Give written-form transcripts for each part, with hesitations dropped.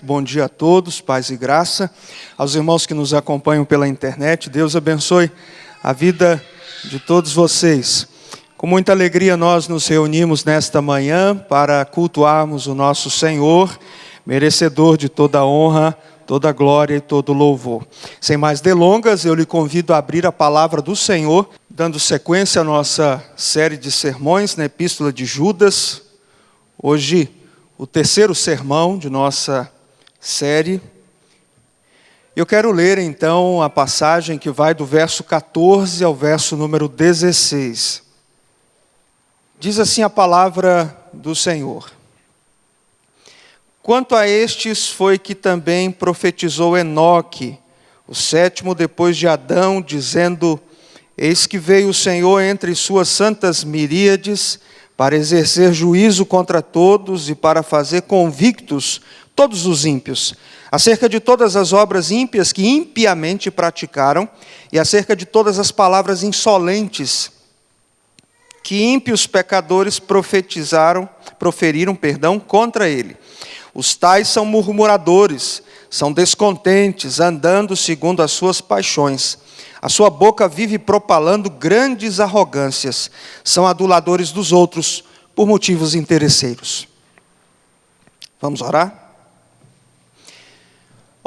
Bom dia a todos, paz e graça. Aos irmãos que nos acompanham pela internet, Deus abençoe a vida de todos vocês. Com muita alegria nós nos reunimos nesta manhã para cultuarmos o nosso Senhor, merecedor de toda a honra, toda a glória e todo o louvor. Sem mais delongas, eu lhe convido a abrir a palavra do Senhor, dando sequência à nossa série de sermões na Epístola de Judas. Hoje, o terceiro sermão de nossa série. Eu quero ler então a passagem que vai do verso 14 ao verso número 16. Diz assim a palavra do Senhor: Quanto a estes foi que também profetizou Enoque, o sétimo depois de Adão, dizendo: Eis que veio o Senhor entre suas santas miríades, para exercer juízo contra todos e para fazer convictos todos os ímpios, acerca de todas as obras ímpias que impiamente praticaram, e acerca de todas as palavras insolentes que ímpios pecadores proferiram contra ele. Os tais são murmuradores, são descontentes, andando segundo as suas paixões. A sua boca vive propalando grandes arrogâncias, são aduladores dos outros por motivos interesseiros. Vamos orar?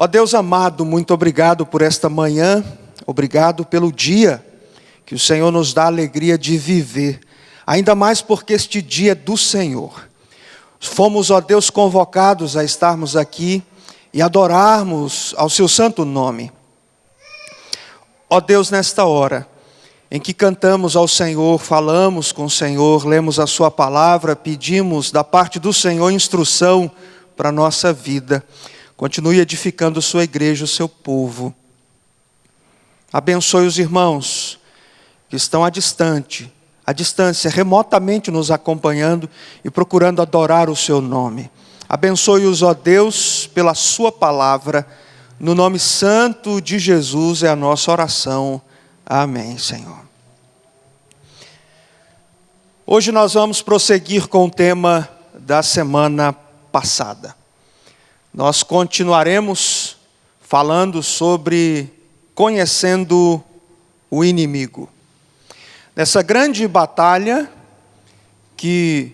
Ó Deus amado, muito obrigado por esta manhã, obrigado pelo dia que o Senhor nos dá a alegria de viver, ainda mais porque este dia é do Senhor. Fomos, ó Deus, convocados a estarmos aqui e adorarmos ao seu santo nome. Ó Deus, nesta hora em que cantamos ao Senhor, falamos com o Senhor, lemos a sua palavra, pedimos da parte do Senhor instrução para a nossa vida. Continue edificando sua igreja, o seu povo. Abençoe os irmãos que estão à distância, remotamente nos acompanhando e procurando adorar o seu nome. Abençoe-os, ó Deus, pela sua palavra. No nome santo de Jesus é a nossa oração. Amém, Senhor. Hoje nós vamos prosseguir com o tema da semana passada. Nós continuaremos falando sobre conhecendo o inimigo. Nessa grande batalha que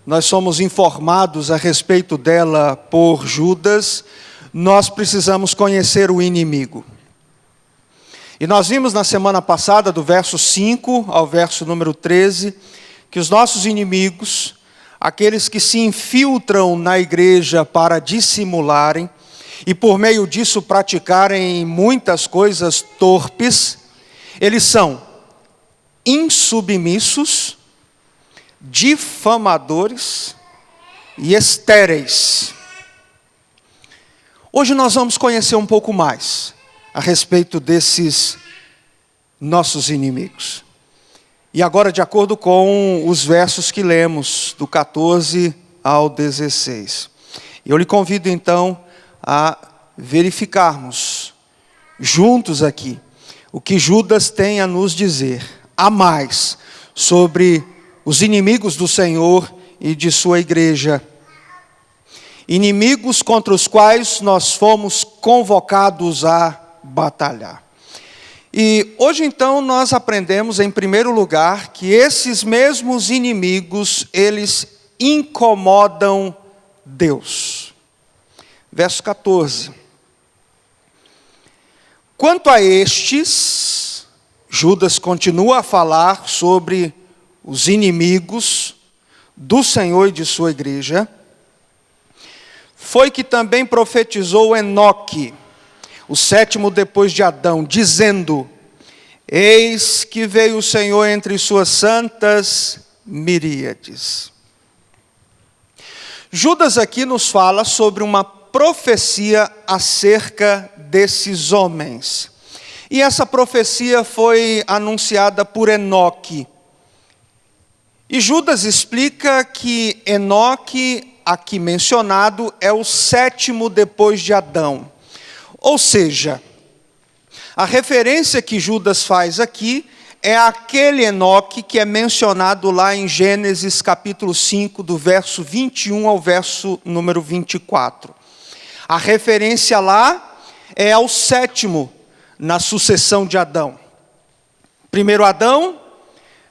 nós somos informados a respeito dela por Judas, nós precisamos conhecer o inimigo. E nós vimos na semana passada, do verso 5 ao verso número 13, que os nossos inimigos, aqueles que se infiltram na igreja para dissimularem e por meio disso praticarem muitas coisas torpes, eles são insubmissos, difamadores e estéreis. Hoje nós vamos conhecer um pouco mais a respeito desses nossos inimigos. E agora, de acordo com os versos que lemos, do 14 ao 16. Eu lhe convido então a verificarmos juntos aqui o que Judas tem a nos dizer, a mais, sobre os inimigos do Senhor e de sua igreja. Inimigos contra os quais nós fomos convocados a batalhar. E hoje então nós aprendemos em primeiro lugar que esses mesmos inimigos, eles incomodam Deus. Verso 14. Quanto a estes, Judas continua a falar sobre os inimigos do Senhor e de sua igreja. Foi que também profetizou Enoque, o sétimo depois de Adão, dizendo: Eis que veio o Senhor entre suas santas miríades. Judas aqui nos fala sobre uma profecia acerca desses homens. E essa profecia foi anunciada por Enoque. E Judas explica que Enoque, aqui mencionado, é o sétimo depois de Adão. Ou seja, a referência que Judas faz aqui é aquele Enoque que é mencionado lá em Gênesis capítulo 5, do verso 21 ao verso número 24. A referência lá é ao sétimo na sucessão de Adão. Primeiro Adão,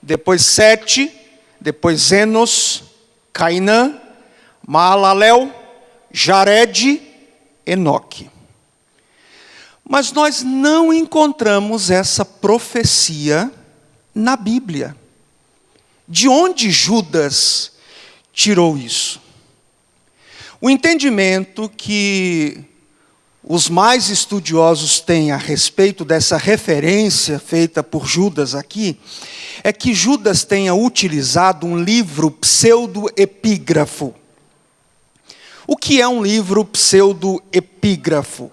depois Sete, depois Enos, Cainã, Maalalel, Jared, Enoque. Mas nós não encontramos essa profecia na Bíblia. De onde Judas tirou isso? O entendimento que os mais estudiosos têm a respeito dessa referência feita por Judas aqui, é que Judas tenha utilizado um livro pseudo-epígrafo. O que é um livro pseudo-epígrafo?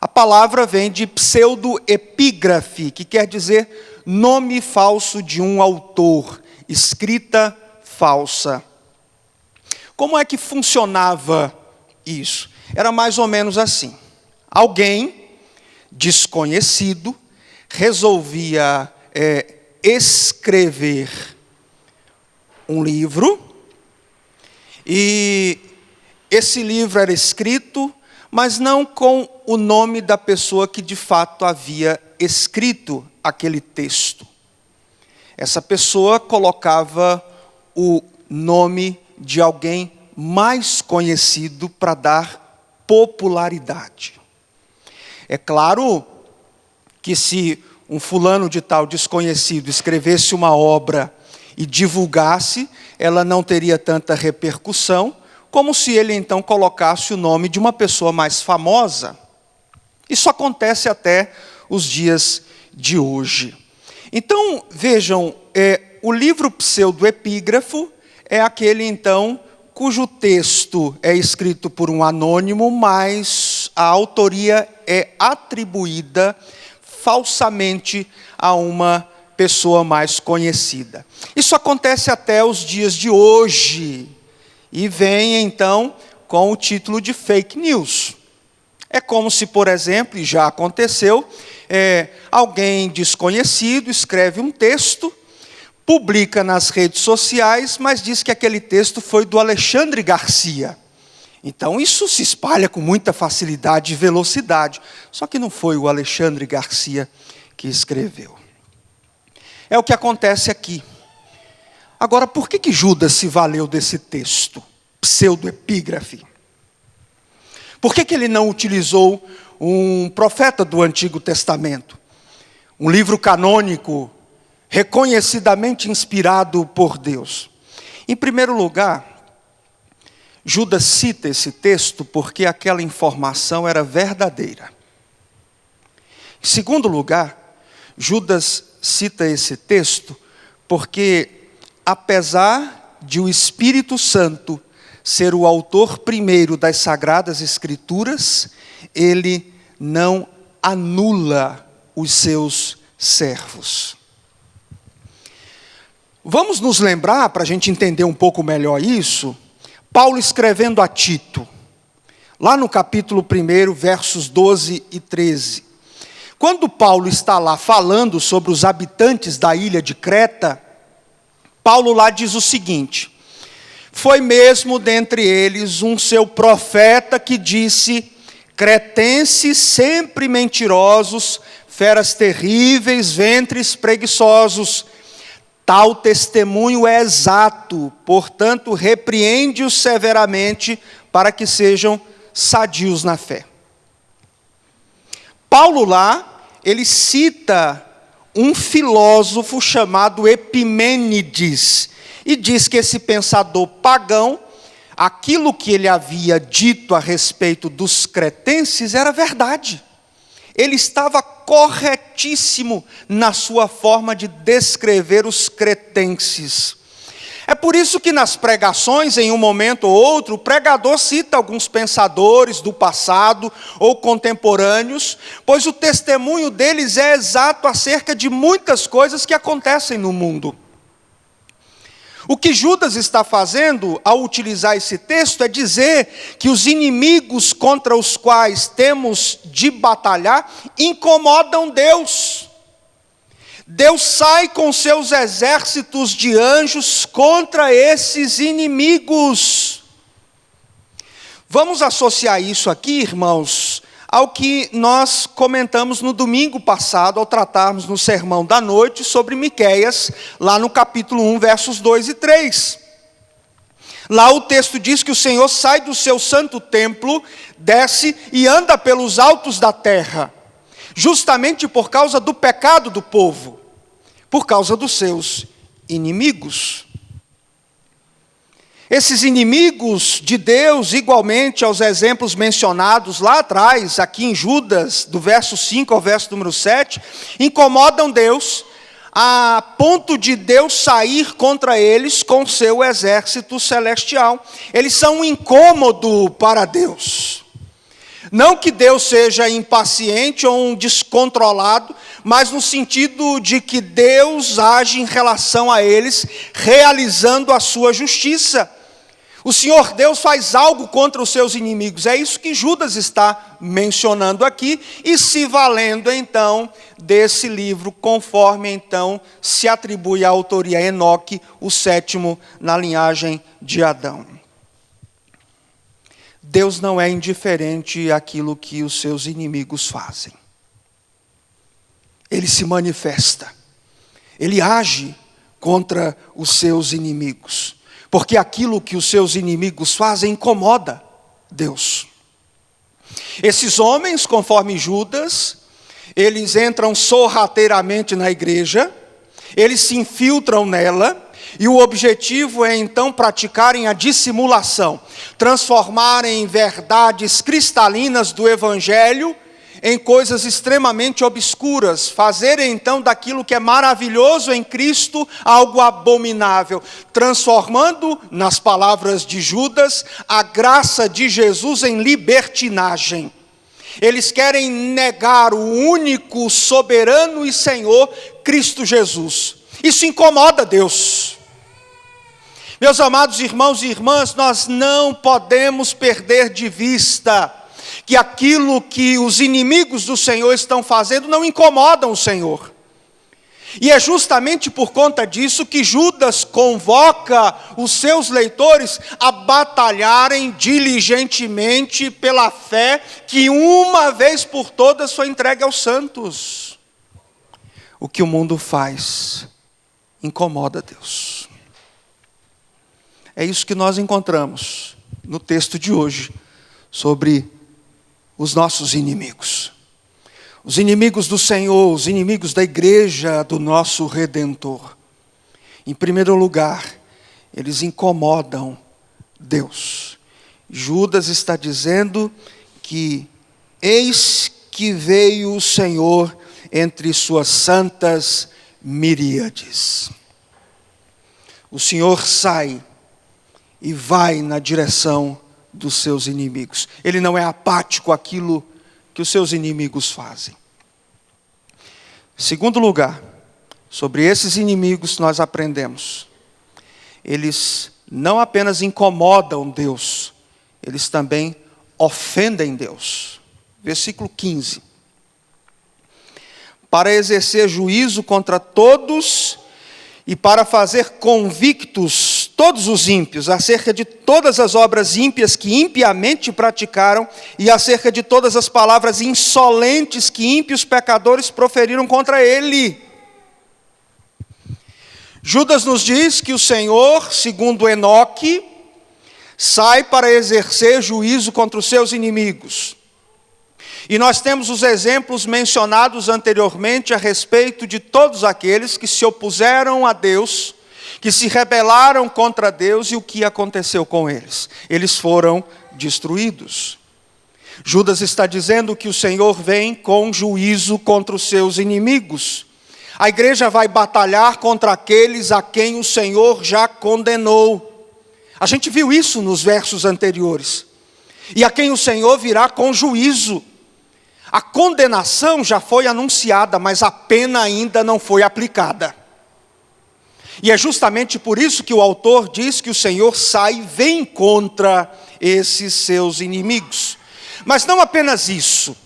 A palavra vem de pseudo-epígrafe, que quer dizer nome falso de um autor, escrita falsa. Como é que funcionava isso? Era mais ou menos assim. Alguém desconhecido resolvia escrever um livro, e esse livro era escrito, mas não com o nome da pessoa que de fato havia escrito aquele texto. Essa pessoa colocava o nome de alguém mais conhecido para dar popularidade. É claro que se um fulano de tal desconhecido escrevesse uma obra e divulgasse, ela não teria tanta repercussão, como se ele então colocasse o nome de uma pessoa mais famosa. Isso acontece até os dias de hoje. Então, vejam, o livro pseudo-epígrafo é aquele, então, cujo texto é escrito por um anônimo, mas a autoria é atribuída falsamente a uma pessoa mais conhecida. Isso acontece até os dias de hoje, e vem, então, com o título de fake news. É como se, por exemplo, e já aconteceu, alguém desconhecido escreve um texto, publica nas redes sociais, mas diz que aquele texto foi do Alexandre Garcia. Então isso se espalha com muita facilidade e velocidade. Só que não foi o Alexandre Garcia que escreveu. É o que acontece aqui. Agora, por que Judas se valeu desse texto, pseudo-epígrafe? Por que ele não utilizou um profeta do Antigo Testamento? Um livro canônico, reconhecidamente inspirado por Deus. Em primeiro lugar, Judas cita esse texto porque aquela informação era verdadeira. Em segundo lugar, Judas cita esse texto porque, apesar de o Espírito Santo ser o autor primeiro das Sagradas Escrituras, ele não anula os seus servos. Vamos nos lembrar, para a gente entender um pouco melhor isso, Paulo escrevendo a Tito, lá no capítulo 1, versos 12 e 13. Quando Paulo está lá falando sobre os habitantes da ilha de Creta, Paulo lá diz o seguinte: foi mesmo dentre eles um seu profeta que disse: cretenses sempre mentirosos, feras terríveis, ventres preguiçosos. Tal testemunho é exato, portanto, repreende-os severamente para que sejam sadios na fé. Paulo lá, ele cita um filósofo chamado Epimênides, e diz que esse pensador pagão, aquilo que ele havia dito a respeito dos cretenses era verdade. Ele estava corretíssimo na sua forma de descrever os cretenses. É por isso que nas pregações, em um momento ou outro, o pregador cita alguns pensadores do passado ou contemporâneos, pois o testemunho deles é exato acerca de muitas coisas que acontecem no mundo. O que Judas está fazendo ao utilizar esse texto é dizer que os inimigos contra os quais temos de batalhar incomodam Deus. Deus sai com seus exércitos de anjos contra esses inimigos. Vamos associar isso aqui, irmãos, ao que nós comentamos no domingo passado, ao tratarmos no sermão da noite sobre Miqueias, lá no capítulo 1, versos 2 e 3. Lá o texto diz que o Senhor sai do seu santo templo, desce e anda pelos altos da terra, justamente por causa do pecado do povo, por causa dos seus inimigos. Esses inimigos de Deus, igualmente aos exemplos mencionados lá atrás, aqui em Judas, do verso 5 ao verso número 7, incomodam Deus, a ponto de Deus sair contra eles com seu exército celestial. Eles são um incômodo para Deus. Não que Deus seja impaciente ou um descontrolado, mas no sentido de que Deus age em relação a eles, realizando a sua justiça. O Senhor Deus faz algo contra os seus inimigos. É isso que Judas está mencionando aqui e se valendo então desse livro, conforme então se atribui a autoria a Enoque, o sétimo na linhagem de Adão. Deus não é indiferente àquilo que os seus inimigos fazem. Ele se manifesta. Ele age contra os seus inimigos. Porque aquilo que os seus inimigos fazem incomoda Deus. Esses homens, conforme Judas, eles entram sorrateiramente na igreja, eles se infiltram nela, e o objetivo é então praticarem a dissimulação, transformarem verdades cristalinas do Evangelho em coisas extremamente obscuras, fazerem então daquilo que é maravilhoso em Cristo algo abominável, transformando, nas palavras de Judas, a graça de Jesus em libertinagem. Eles querem negar o único soberano e Senhor, Cristo Jesus. Isso incomoda Deus. Meus amados irmãos e irmãs, nós não podemos perder de vista que aquilo que os inimigos do Senhor estão fazendo não incomodam o Senhor. E é justamente por conta disso que Judas convoca os seus leitores a batalharem diligentemente pela fé que uma vez por todas foi entregue aos santos. O que o mundo faz incomoda Deus. É isso que nós encontramos no texto de hoje sobre os nossos inimigos. Os inimigos do Senhor, os inimigos da igreja do nosso Redentor. Em primeiro lugar, eles incomodam Deus. Judas está dizendo que eis que veio o Senhor entre suas santas miríades. O Senhor sai e vai na direção dos seus inimigos. Ele não é apático àquilo que os seus inimigos fazem. Segundo lugar, sobre esses inimigos nós aprendemos. Eles não apenas incomodam Deus, eles também ofendem Deus. Versículo 15. Para exercer juízo contra todos e para fazer convictos todos os ímpios, acerca de todas as obras ímpias que impiamente praticaram e acerca de todas as palavras insolentes que ímpios pecadores proferiram contra ele. Judas nos diz que o Senhor, segundo Enoque, sai para exercer juízo contra os seus inimigos. E nós temos os exemplos mencionados anteriormente a respeito de todos aqueles que se opuseram a Deus, que se rebelaram contra Deus, e o que aconteceu com eles? Eles foram destruídos. Judas está dizendo que o Senhor vem com juízo contra os seus inimigos. A igreja vai batalhar contra aqueles a quem o Senhor já condenou. A gente viu isso nos versos anteriores. E a quem o Senhor virá com juízo. A condenação já foi anunciada, mas a pena ainda não foi aplicada. E é justamente por isso que o autor diz que o Senhor sai e vem contra esses seus inimigos. Mas não apenas isso.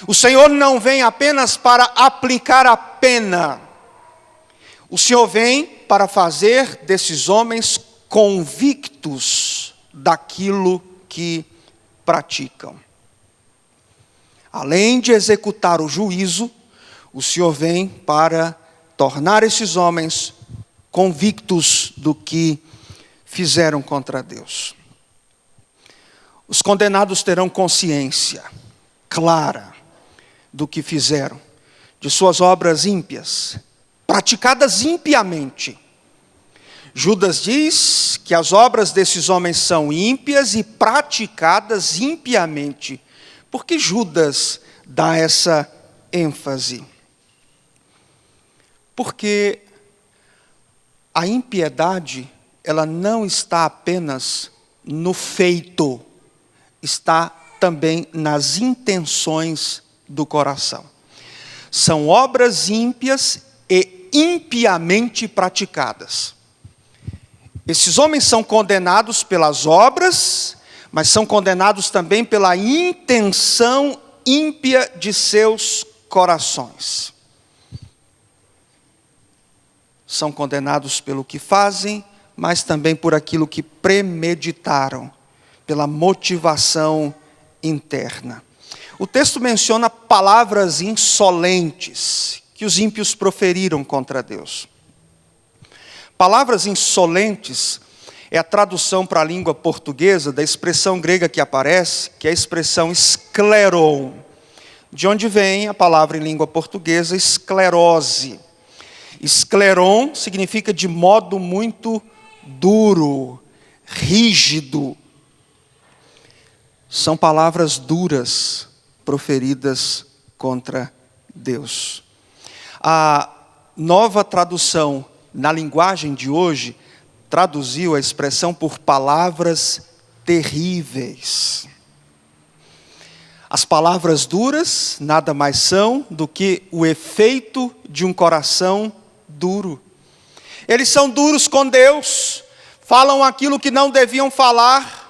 O Senhor não vem apenas para aplicar a pena. O Senhor vem para fazer desses homens convictos daquilo que praticam. Além de executar o juízo, o Senhor vem para tornar esses homens convictos do que fizeram contra Deus. Os condenados terão consciência clara do que fizeram, de suas obras ímpias, praticadas impiamente. Judas diz que as obras desses homens são ímpias e praticadas impiamente. Por que Judas dá essa ênfase? Porque a impiedade, ela não está apenas no feito, está também nas intenções do coração. São obras ímpias e impiamente praticadas. Esses homens são condenados pelas obras, mas são condenados também pela intenção ímpia de seus corações. São condenados pelo que fazem, mas também por aquilo que premeditaram, pela motivação interna. O texto menciona palavras insolentes que os ímpios proferiram contra Deus. Palavras insolentes é a tradução para a língua portuguesa da expressão grega que aparece, que é a expressão escleron, de onde vem a palavra em língua portuguesa esclerose. Escleron significa de modo muito duro, rígido. São palavras duras proferidas contra Deus. A nova tradução na linguagem de hoje traduziu a expressão por palavras terríveis. As palavras duras nada mais são do que o efeito de um coração duro. Eles são duros com Deus, falam aquilo que não deviam falar,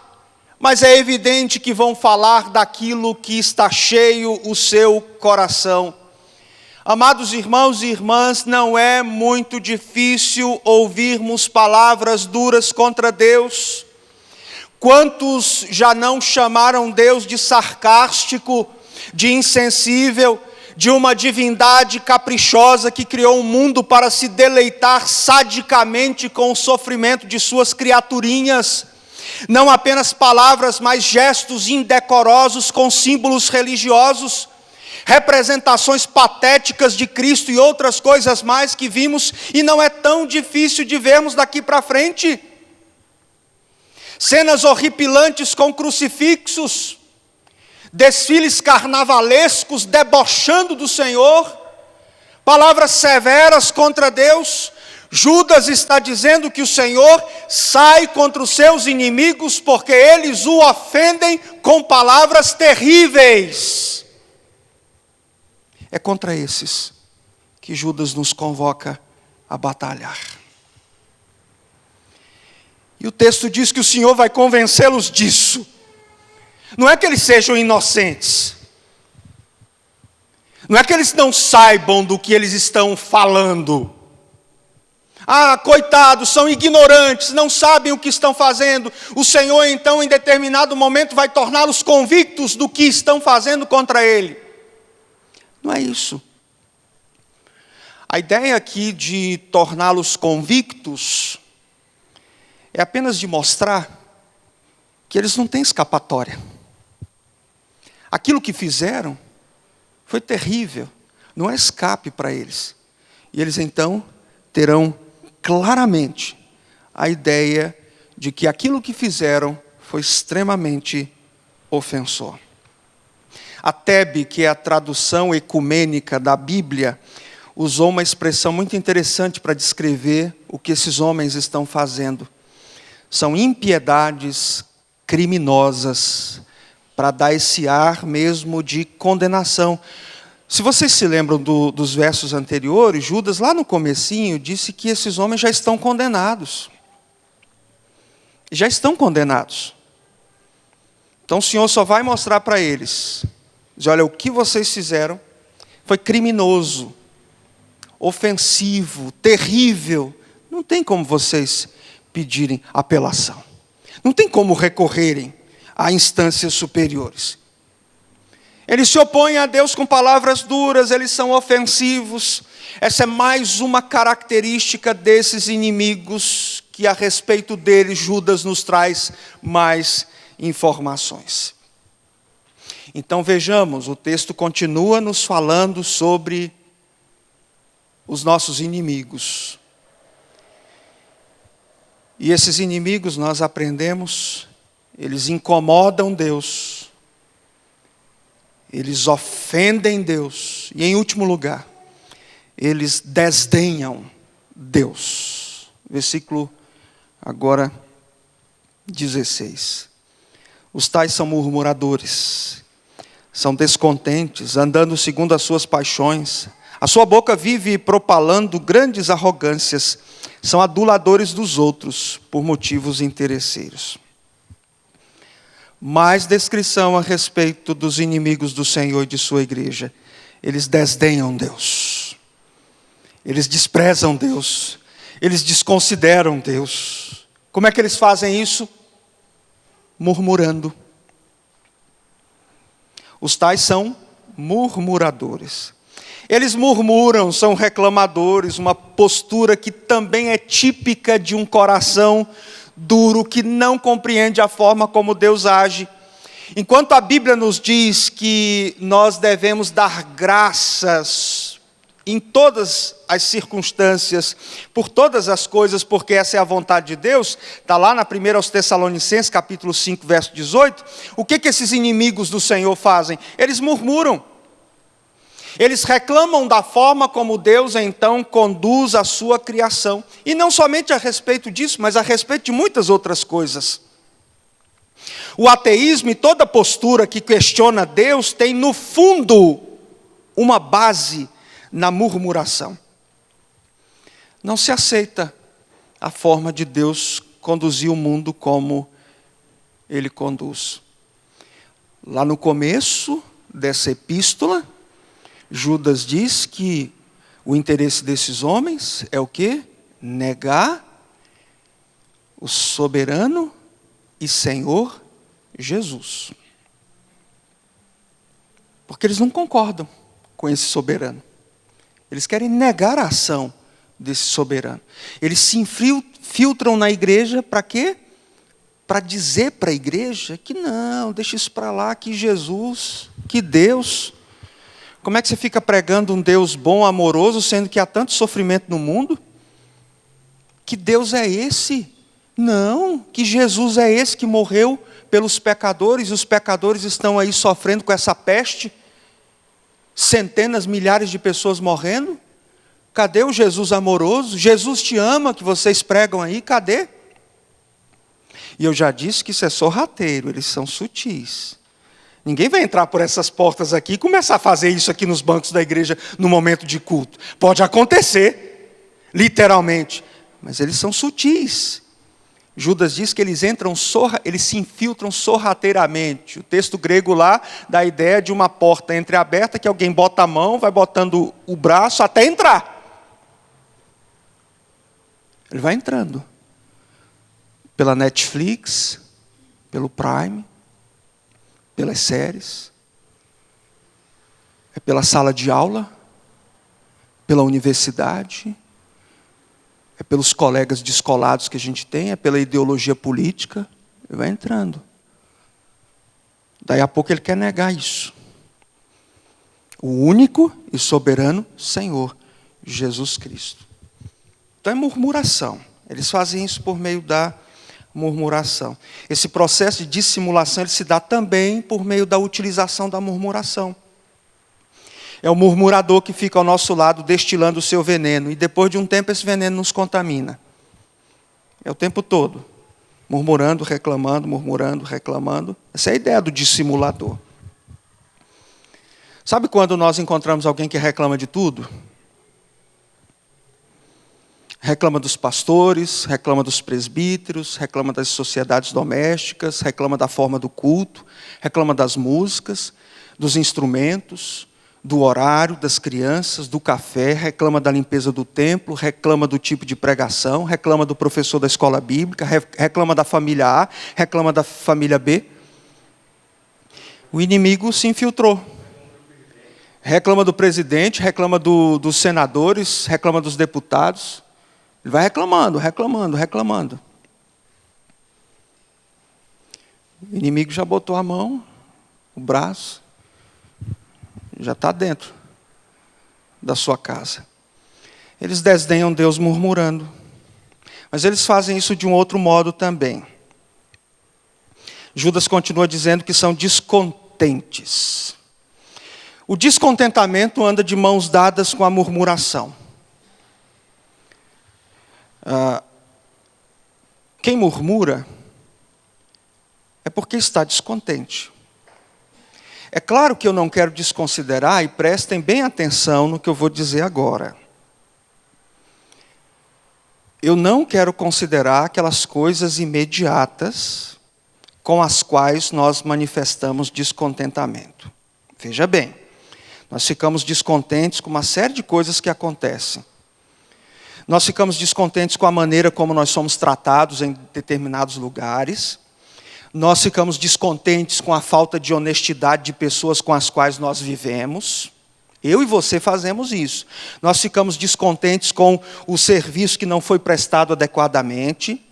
mas é evidente que vão falar daquilo que está cheio o seu coração. Amados irmãos e irmãs, não é muito difícil ouvirmos palavras duras contra Deus. Quantos já não chamaram Deus de sarcástico, de insensível, de uma divindade caprichosa que criou um mundo para se deleitar sadicamente com o sofrimento de suas criaturinhas? Não apenas palavras, mas gestos indecorosos com símbolos religiosos, representações patéticas de Cristo e outras coisas mais que vimos, e não é tão difícil de vermos daqui para frente. Cenas horripilantes com crucifixos, desfiles carnavalescos debochando do Senhor, palavras severas contra Deus. Judas está dizendo que o Senhor sai contra os seus inimigos porque eles o ofendem com palavras terríveis. É contra esses que Judas nos convoca a batalhar. E o texto diz que o Senhor vai convencê-los disso. Não é que eles sejam inocentes. Não é que eles não saibam do que eles estão falando. Ah, coitados, são ignorantes, não sabem o que estão fazendo. O Senhor, então, em determinado momento, vai torná-los convictos do que estão fazendo contra Ele. Não é isso. A ideia aqui de torná-los convictos é apenas de mostrar que eles não têm escapatória. Aquilo que fizeram foi terrível, não há escape para eles. E eles então terão claramente a ideia de que aquilo que fizeram foi extremamente ofensor. A TEB, que é a tradução ecumênica da Bíblia, usou uma expressão muito interessante para descrever o que esses homens estão fazendo. São impiedades criminosas, para dar esse ar mesmo de condenação. Se vocês se lembram dos versos anteriores, Judas, lá no comecinho, disse que esses homens já estão condenados. Já estão condenados. Então o Senhor só vai mostrar para eles, diz, olha, o que vocês fizeram foi criminoso, ofensivo, terrível. Não tem como vocês pedirem apelação. Não tem como recorrerem a instâncias superiores. Eles se opõem a Deus com palavras duras, eles são ofensivos. Essa é mais uma característica desses inimigos que a respeito deles Judas nos traz mais informações. Então vejamos, o texto continua nos falando sobre os nossos inimigos. E esses inimigos, nós aprendemos, eles incomodam Deus, eles ofendem Deus, e em último lugar, eles desdenham Deus. Versículo agora 16. Os tais são murmuradores, são descontentes, andando segundo as suas paixões. A sua boca vive propalando grandes arrogâncias, são aduladores dos outros por motivos interesseiros. Mais descrição a respeito dos inimigos do Senhor e de sua igreja. Eles desdenham Deus. Eles desprezam Deus. Eles desconsideram Deus. Como é que eles fazem isso? Murmurando. Os tais são murmuradores. Eles murmuram, são reclamadores, uma postura que também é típica de um coração duro, que não compreende a forma como Deus age. Enquanto a Bíblia nos diz que nós devemos dar graças em todas as circunstâncias, por todas as coisas, porque essa é a vontade de Deus, está lá na 1 aos Tessalonicenses, capítulo 5, verso 18, o que esses inimigos do Senhor fazem? Eles murmuram. Eles reclamam da forma como Deus então conduz a sua criação. E não somente a respeito disso, mas a respeito de muitas outras coisas. O ateísmo e toda postura que questiona Deus tem no fundo uma base na murmuração. Não se aceita a forma de Deus conduzir o mundo como Ele conduz. Lá no começo dessa epístola, Judas diz que o interesse desses homens é o quê? Negar o soberano e Senhor Jesus. Porque eles não concordam com esse soberano. Eles querem negar a ação desse soberano. Eles se infiltram na igreja para quê? Para dizer para a igreja que não, deixa isso para lá, que Jesus, que Deus. Como é que você fica pregando um Deus bom, amoroso, sendo que há tanto sofrimento no mundo? Que Deus é esse? Não, que Jesus é esse que morreu pelos pecadores, e os pecadores estão aí sofrendo com essa peste, centenas, milhares de pessoas morrendo. Cadê o Jesus amoroso? Jesus te ama, que vocês pregam aí, cadê? E eu já disse que isso é sorrateiro, eles são sutis. Ninguém vai entrar por essas portas aqui e começar a fazer isso aqui nos bancos da igreja no momento de culto. Pode acontecer, literalmente, mas eles são sutis. Judas diz que eles se infiltram sorrateiramente. O texto grego lá dá a ideia de uma porta entreaberta que alguém bota a mão, vai botando o braço até entrar. Ele vai entrando. Pela Netflix, pelo Prime, pelas séries, é pela sala de aula, pela universidade, é pelos colegas descolados que a gente tem, é pela ideologia política, ele vai entrando. Daí a pouco ele quer negar isso. O único e soberano Senhor, Jesus Cristo. Então é murmuração. Eles fazem isso por meio da murmuração. Esse processo de dissimulação ele se dá também por meio da utilização da murmuração. É o murmurador que fica ao nosso lado destilando o seu veneno, e depois de um tempo esse veneno nos contamina. É o tempo todo, murmurando, reclamando. Essa é a ideia do dissimulador. Sabe quando nós encontramos alguém que reclama de tudo? Reclama dos pastores, reclama dos presbíteros, reclama das sociedades domésticas, reclama da forma do culto, reclama das músicas, dos instrumentos, do horário, das crianças, do café, reclama da limpeza do templo, reclama do tipo de pregação, reclama do professor da escola bíblica, reclama da família A, reclama da família B. O inimigo se infiltrou. Reclama do presidente, reclama dos senadores, reclama dos deputados. Ele vai reclamando. O inimigo já botou a mão, o braço, já está dentro da sua casa. Eles desdenham Deus murmurando. Mas eles fazem isso de um outro modo também. Judas continua dizendo que são descontentes. O descontentamento anda de mãos dadas com a murmuração. Quem murmura é porque está descontente. É claro que eu não quero desconsiderar, e prestem bem atenção no que eu vou dizer agora. Eu não quero considerar aquelas coisas imediatas com as quais nós manifestamos descontentamento. Veja bem, nós ficamos descontentes com uma série de coisas que acontecem. Nós ficamos descontentes com a maneira como nós somos tratados em determinados lugares. Nós ficamos descontentes com a falta de honestidade de pessoas com as quais nós vivemos. Eu e você fazemos isso. Nós ficamos descontentes com o serviço que não foi prestado adequadamente.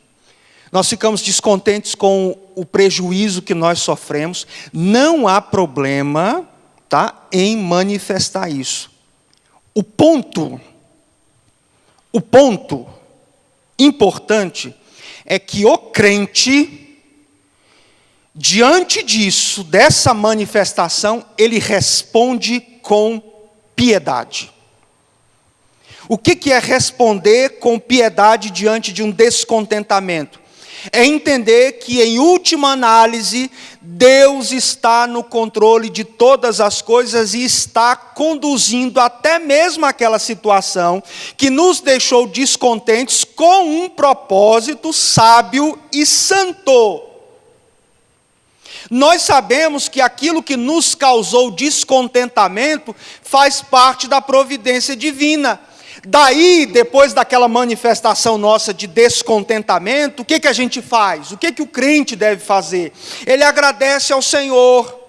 Nós ficamos descontentes com o prejuízo que nós sofremos. Não há problema, tá, em manifestar isso. O ponto importante é que o crente, diante disso, dessa manifestação, ele responde com piedade. O que é responder com piedade diante de um descontentamento? É entender que, em última análise, Deus está no controle de todas as coisas e está conduzindo até mesmo aquela situação que nos deixou descontentes com um propósito sábio e santo. Nós sabemos que aquilo que nos causou descontentamento faz parte da providência divina. Daí, depois daquela manifestação nossa de descontentamento, o que a gente faz? O que o crente deve fazer? Ele agradece ao Senhor,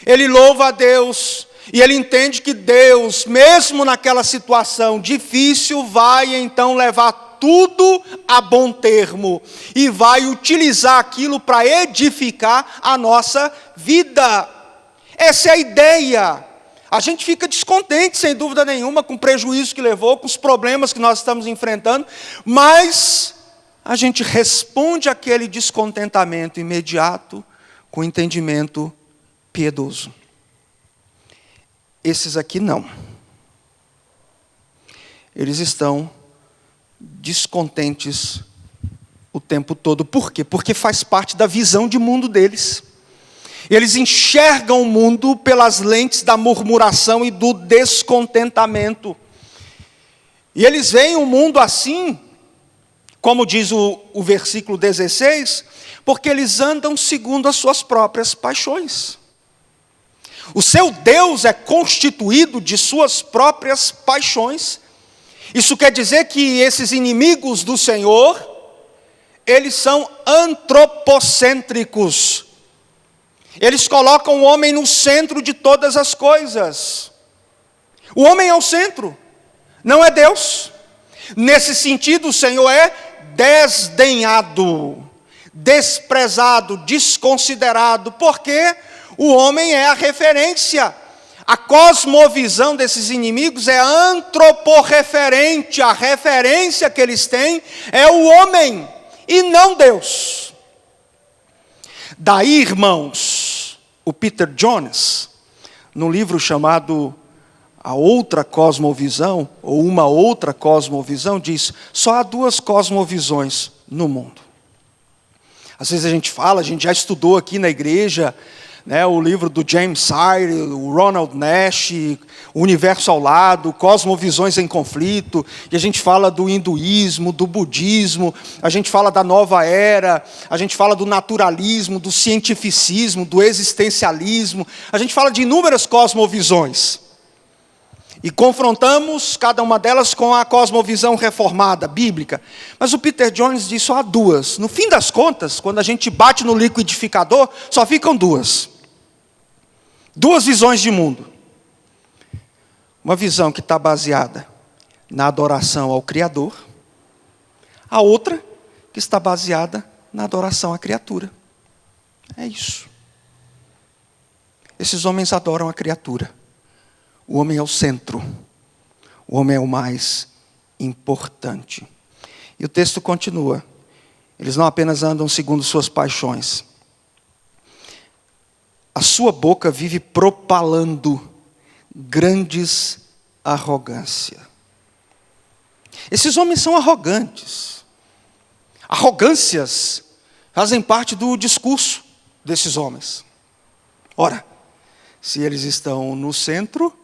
ele louva a Deus, e ele entende que Deus, mesmo naquela situação difícil, vai então levar tudo a bom termo, e vai utilizar aquilo para edificar a nossa vida. Essa é a ideia. A gente fica descontente, sem dúvida nenhuma, com o prejuízo que levou, com os problemas que nós estamos enfrentando, mas a gente responde àquele descontentamento imediato com entendimento piedoso. Esses aqui não. Eles estão descontentes o tempo todo. Por quê? Porque faz parte da visão de mundo deles. Eles enxergam o mundo pelas lentes da murmuração e do descontentamento. E eles veem o mundo assim, como diz o versículo 16, porque eles andam segundo as suas próprias paixões. O seu Deus é constituído de suas próprias paixões. Isso quer dizer que esses inimigos do Senhor, eles são antropocêntricos. Eles colocam o homem no centro de todas as coisas. O homem é o centro, não é Deus. Nesse sentido, o Senhor é desdenhado, desprezado, desconsiderado, porque o homem é a referência. A cosmovisão desses inimigos é antroporreferente. A referência que eles têm é o homem e não Deus. Daí, irmãos, o Peter Jones, no livro chamado A Outra Cosmovisão, ou Uma Outra Cosmovisão, diz: só há duas cosmovisões no mundo. Às vezes a gente já estudou aqui na igreja, né, o livro do James Sire, o Ronald Nash, O Universo ao Lado, Cosmovisões em Conflito, e a gente fala do hinduísmo, do budismo, a gente fala da nova era, a gente fala do naturalismo, do cientificismo, do existencialismo, a gente fala de inúmeras cosmovisões. E confrontamos cada uma delas com a cosmovisão reformada, bíblica. Mas o Peter Jones diz: só há duas. No fim das contas, quando a gente bate no liquidificador, só ficam duas. Duas visões de mundo. Uma visão que está baseada na adoração ao Criador. A outra que está baseada na adoração à criatura. É isso. Esses homens adoram a criatura. O homem é o centro. O homem é o mais importante. E o texto continua. Eles não apenas andam segundo suas paixões. A sua boca vive propalando grandes arrogância. Esses homens são arrogantes. Arrogâncias fazem parte do discurso desses homens. Ora, se eles estão no centro,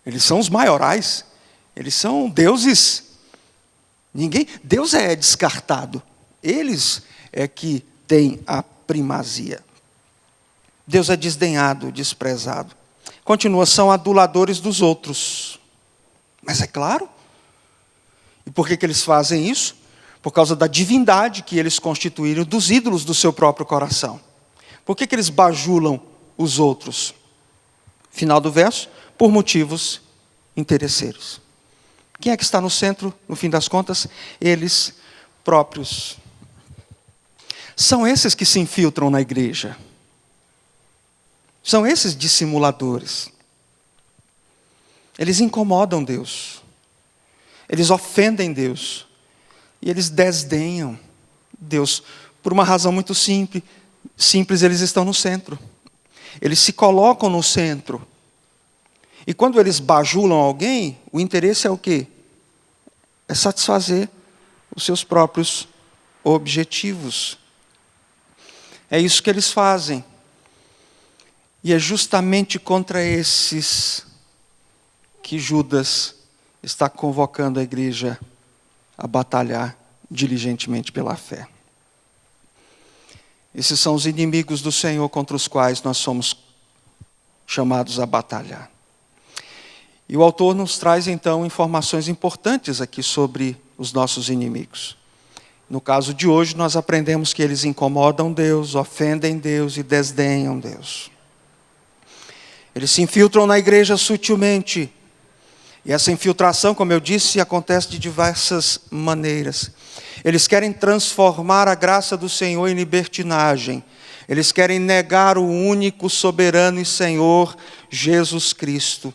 eles são os maiorais, eles são deuses. Deus é descartado. Eles é que têm a primazia. Deus é desdenhado, desprezado. Continua, são aduladores dos outros. Mas é claro. E por que eles fazem isso? Por causa da divindade que eles constituíram dos ídolos do seu próprio coração. Por que eles bajulam os outros? Final do verso, por motivos interesseiros. Quem é que está no centro, no fim das contas? Eles próprios. São esses que se infiltram na igreja. São esses dissimuladores. Eles incomodam Deus. Eles ofendem Deus. E eles desdenham Deus. Por uma razão muito simples, eles estão no centro. Eles se colocam no centro. E quando eles bajulam alguém, o interesse é o quê? É satisfazer os seus próprios objetivos. É isso que eles fazem. E é justamente contra esses que Judas está convocando a igreja a batalhar diligentemente pela fé. Esses são os inimigos do Senhor contra os quais nós somos chamados a batalhar. E o autor nos traz então informações importantes aqui sobre os nossos inimigos. No caso de hoje, nós aprendemos que eles incomodam Deus, ofendem Deus e desdenham Deus. Eles se infiltram na igreja sutilmente. E essa infiltração, como eu disse, acontece de diversas maneiras. Eles querem transformar a graça do Senhor em libertinagem. Eles querem negar o único soberano e Senhor, Jesus Cristo.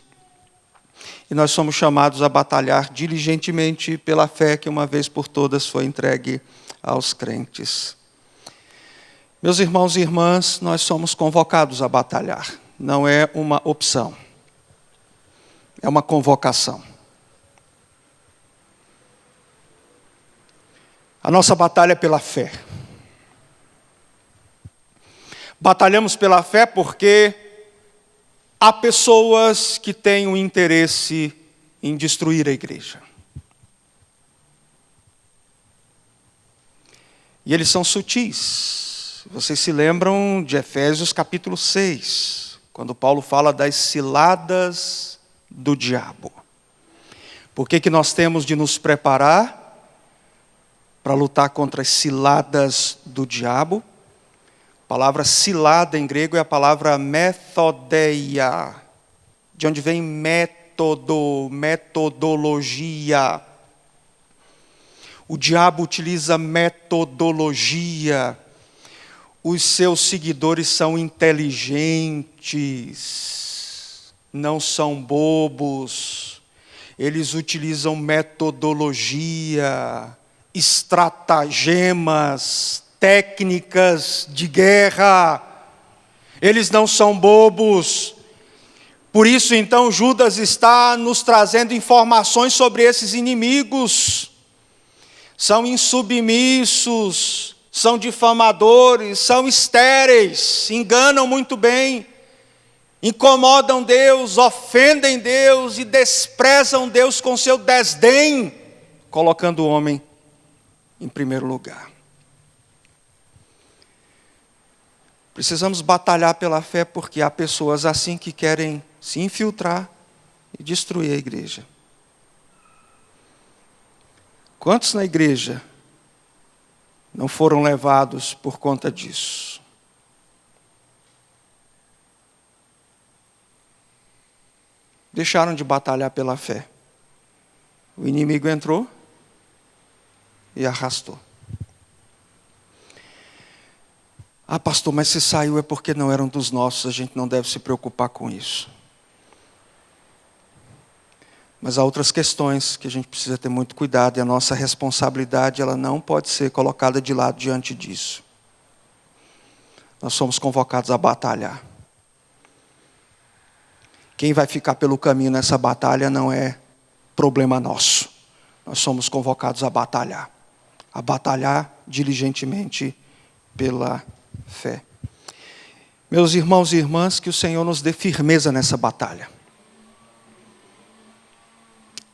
E nós somos chamados a batalhar diligentemente pela fé que uma vez por todas foi entregue aos crentes. Meus irmãos e irmãs, nós somos convocados a batalhar. Não é uma opção. É uma convocação. A nossa batalha é pela fé. Batalhamos pela fé porque há pessoas que têm um interesse em destruir a igreja. E eles são sutis. Vocês se lembram de Efésios capítulo 6, quando Paulo fala das ciladas do diabo. Por que nós temos de nos preparar para lutar contra as ciladas do diabo? A palavra cilada em grego é a palavra methodeia, de onde vem método, metodologia. O diabo utiliza metodologia. Os seus seguidores são inteligentes, não são bobos. Eles utilizam metodologia, estratagemas, técnicas de guerra. Eles não são bobos. Por isso, então, Judas está nos trazendo informações sobre esses inimigos. São insubmissos, são difamadores, são estéreis, enganam muito bem, incomodam Deus, ofendem Deus e desprezam Deus com seu desdém, colocando o homem em primeiro lugar. Precisamos batalhar pela fé porque há pessoas assim que querem se infiltrar e destruir a igreja. Quantos na igreja não foram levados por conta disso? deixaram de batalhar pela fé. O inimigo entrou e arrastou. Ah, pastor, mas se saiu é porque não eram dos nossos, a gente não deve se preocupar com isso. Mas há outras questões que a gente precisa ter muito cuidado, e a nossa responsabilidade ela não pode ser colocada de lado diante disso. Nós somos convocados a batalhar. Quem vai ficar pelo caminho nessa batalha não é problema nosso. Nós somos convocados a batalhar diligentemente pela fé. Meus irmãos e irmãs, que o Senhor nos dê firmeza nessa batalha.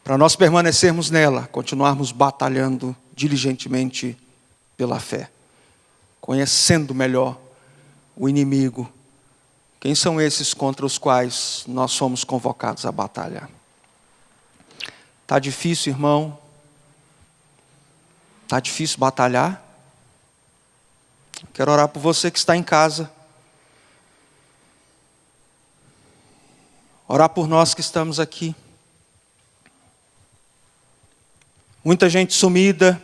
Para nós permanecermos nela, continuarmos batalhando diligentemente pela fé. Conhecendo melhor o inimigo. Quem são esses contra os quais nós somos convocados a batalhar? Está difícil, irmão? Está difícil batalhar? Quero orar por você que está em casa. Orar por nós que estamos aqui. Muita gente sumida.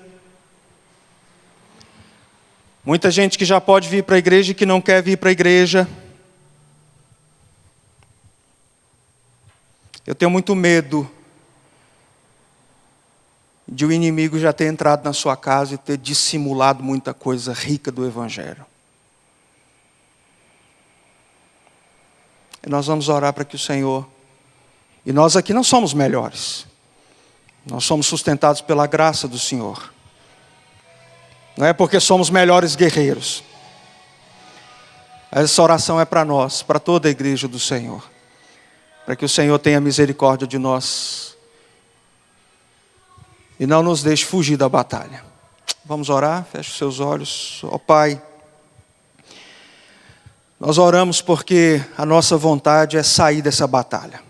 Muita gente que já pode vir para a igreja e que não quer vir para a igreja. Eu tenho muito medo de o inimigo já ter entrado na sua casa e ter dissimulado muita coisa rica do Evangelho. E nós vamos orar para que o Senhor... E nós aqui não somos melhores. Nós somos sustentados pela graça do Senhor. Não é porque somos melhores guerreiros. Essa oração é para nós, para toda a igreja do Senhor. Para que o Senhor tenha misericórdia de nós. E não nos deixe fugir da batalha. Vamos orar? Feche os seus olhos. Ó Pai, nós oramos porque a nossa vontade é sair dessa batalha.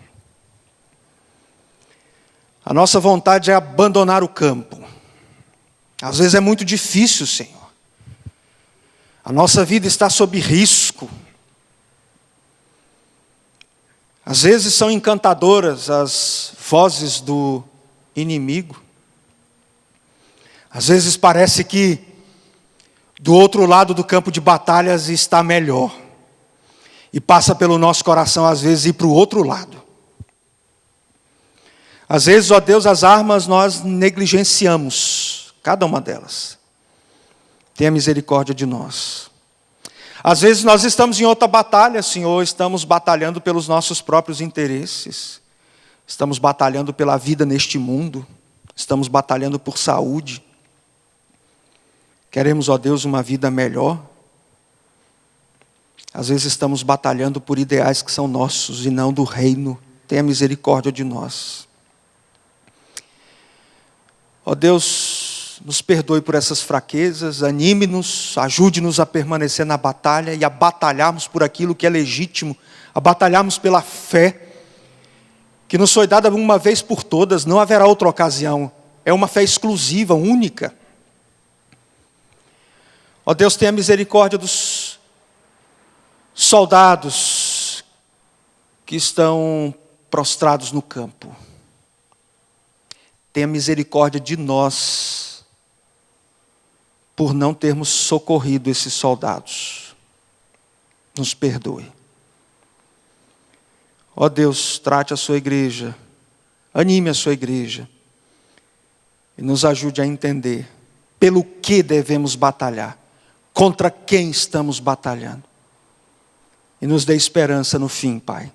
A nossa vontade é abandonar o campo. Às vezes é muito difícil, Senhor. A nossa vida está sob risco. Às vezes são encantadoras as vozes do inimigo. Às vezes parece que do outro lado do campo de batalhas está melhor. E passa pelo nosso coração, às vezes, ir para o outro lado. Às vezes, ó Deus, as armas nós negligenciamos, cada uma delas. Tenha misericórdia de nós. Às vezes nós estamos em outra batalha, Senhor, estamos batalhando pelos nossos próprios interesses. Estamos batalhando pela vida neste mundo. Estamos batalhando por saúde. Queremos, ó Deus, uma vida melhor. Às vezes estamos batalhando por ideais que são nossos e não do reino. Tenha misericórdia de nós. Ó Deus, nos perdoe por essas fraquezas, anime-nos, ajude-nos a permanecer na batalha e a batalharmos por aquilo que é legítimo, a batalharmos pela fé, que nos foi dada uma vez por todas, não haverá outra ocasião. É uma fé exclusiva, única. Ó Deus, tenha misericórdia dos soldados que estão prostrados no campo. Tenha misericórdia de nós por não termos socorrido esses soldados. Nos perdoe. Ó Deus, trate a sua igreja, anime a sua igreja e nos ajude a entender pelo que devemos batalhar, contra quem estamos batalhando. E nos dê esperança no fim, Pai.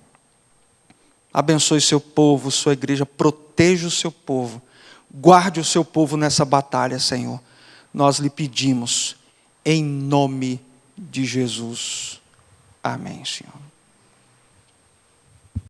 Abençoe seu povo, sua igreja, proteja o seu povo. Guarde o seu povo nessa batalha, Senhor. Nós lhe pedimos, em nome de Jesus. Amém, Senhor.